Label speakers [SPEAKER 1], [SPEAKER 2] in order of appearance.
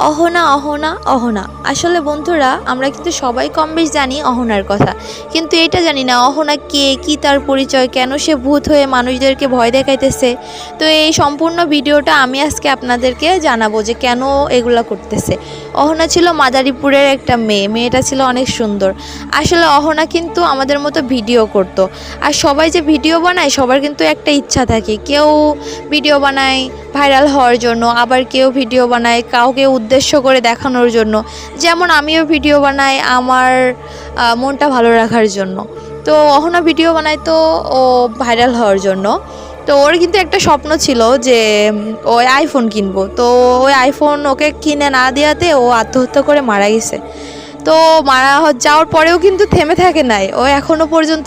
[SPEAKER 1] অহনা অহনা অহনা। আসলে বন্ধুরা, আমরা কিন্তু সবাই কম বেশ জানি অহনার কথা, কিন্তু এটা জানি না অহনা কে, কি তার পরিচয়, কেন সে ভূত হয়ে মানুষদেরকে ভয় দেখাইতেছে। তো এই সম্পূর্ণ ভিডিওটা আমি আজকে আপনাদেরকে জানাবো যে কেন এগুলা করতেছে। অহনা ছিল মাদারীপুরের একটা মেয়েটা ছিল অনেক সুন্দর। আসলে অহনা কিন্তু আমাদের মতো ভিডিও করত। আর সবাই যে ভিডিও বানায় সবার কিন্তু একটা ইচ্ছা থাকে, কেউ ভিডিও বানায় ভাইরাল হওয়ার জন্য, আবার কেউ ভিডিও বানায় কাউকে উদ্দেশ্য করে দেখানোর জন্য। যেমন আমিও ভিডিও বানাই আমার মনটা ভালো রাখার জন্য। তো অহনা ভিডিও বানায় তো ও ভাইরাল হওয়ার জন্য। তো ওর কিন্তু একটা স্বপ্ন ছিল যে ও আইফোন কিনবো। তো ওই আইফোন ওকে কিনে না দেওয়াতে ও আত্মহত্যা করে মারা গেছে। তো মারা যাওয়ার পরেও কিন্তু থেমে থাকে নাই, ও এখনো পর্যন্ত